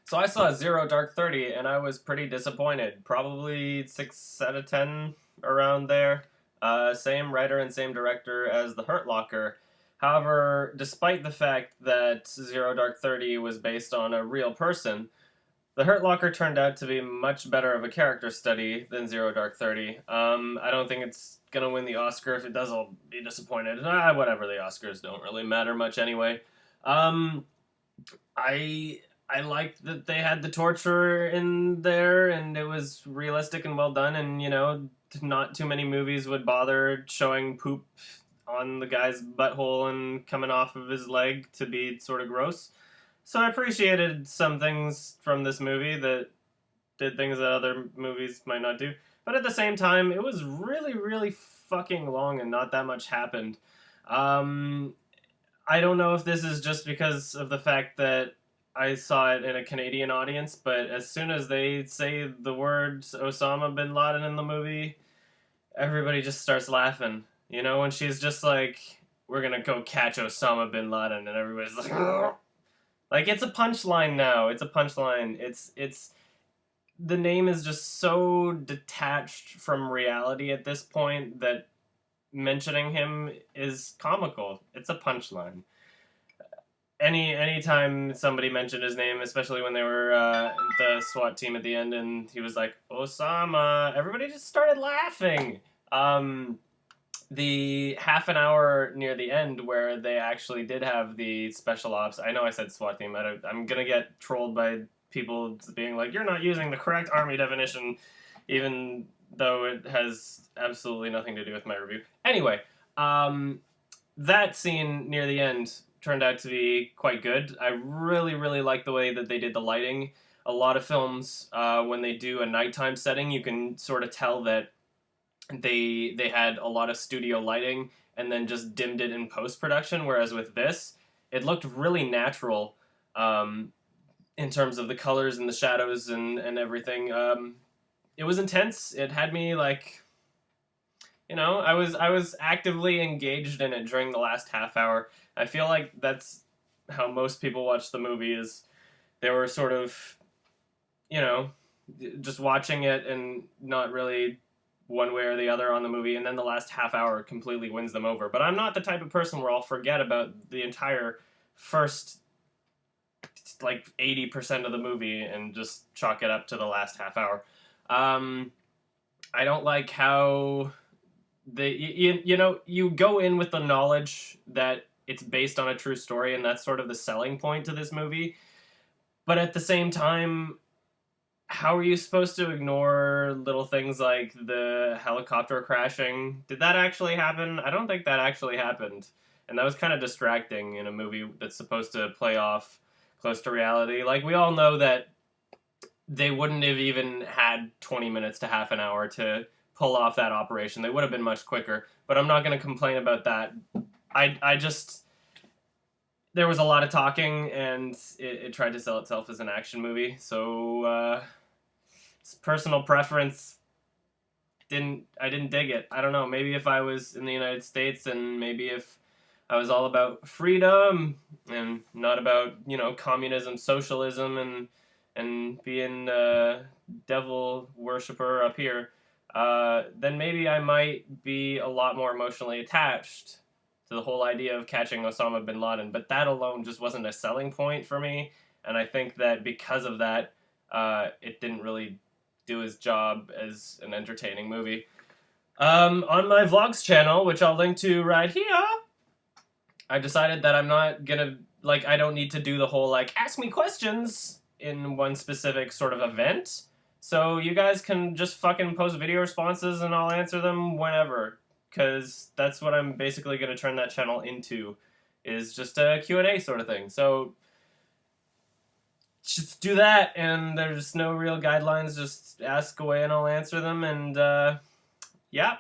So I saw Zero Dark 30 and I was pretty disappointed. Probably 6 out of 10 around there. Same writer and same director as The Hurt Locker. However, despite the fact that Zero Dark 30 was based on a real person, The Hurt Locker turned out to be much better of a character study than Zero Dark 30. I don't think it's gonna win the Oscar. If it does, I'll be disappointed. Whatever, the Oscars don't really matter much anyway. Um, I I liked that they had the torture in there and it was realistic and well done, and not too many movies would bother showing poop on the guy's butthole and coming off of his leg to be sort of gross. So I appreciated some things from this movie that did things that other movies might not do. But at the same time, it was really, really fucking long and not that much happened. Um, I don't know if this is just because of the fact that I saw it in a Canadian audience, but as soon as they say the words Osama bin Laden in the movie, everybody just starts laughing. You know, when she's just like, "We're gonna go catch Osama bin Laden," and everybody's like, like it's a punchline now. It's a punchline. It's the name is just so detached from reality at this point that mentioning him is comical. It's a punchline. Anytime somebody mentioned his name, especially when they were the SWAT team at the end, and he was like Osama, everybody just started laughing. The half an hour near the end where they actually did have the special ops. I know I said SWAT team. I'm gonna get trolled by people being like, "You're not using the correct army definition," even though it has absolutely nothing to do with my review. Anyway, that scene near the end turned out to be quite good. I really, really like the way that they did the lighting. A lot of films, when they do a nighttime setting, you can sort of tell that they had a lot of studio lighting and then just dimmed it in post production. Whereas with this, it looked really natural in terms of the colors and the shadows and everything. It was intense. It had me like, I was actively engaged in it during the last half hour. I feel like that's how most people watch the movie, is they were sort of, you know, just watching it and not really one way or the other on the movie, and then the last half hour completely wins them over. But I'm not the type of person where I'll forget about the entire first like 80% of the movie and just chalk it up to the last half hour. I don't like how you go in with the knowledge that it's based on a true story, and that's sort of the selling point to this movie. But at the same time, how are you supposed to ignore little things like the helicopter crashing? Did that actually happen? I don't think that actually happened. And that was kind of distracting in a movie that's supposed to play off close to reality. Like, we all know that they wouldn't have even had 20 minutes to half an hour to pull off that operation. They would have been much quicker. But I'm not going to complain about that. I just... There was a lot of talking, and it tried to sell itself as an action movie. So, personal preference, I didn't dig it. I don't know, maybe if I was in the United States, and maybe if I was all about freedom and not about, communism, socialism, and being a devil worshiper up here, then maybe I might be a lot more emotionally attached to the whole idea of catching Osama bin Laden. But that alone just wasn't a selling point for me, and I think that because of that, it didn't really do his job as an entertaining movie. On my vlogs channel, which I'll link to right here, I decided that I'm not gonna, I don't need to do the whole, ask me questions in one specific sort of event. So you guys can just fucking post video responses and I'll answer them whenever. Because that's what I'm basically going to turn that channel into, is just a Q&A sort of thing. So just do that, and there's no real guidelines. Just ask away and I'll answer them, and yep.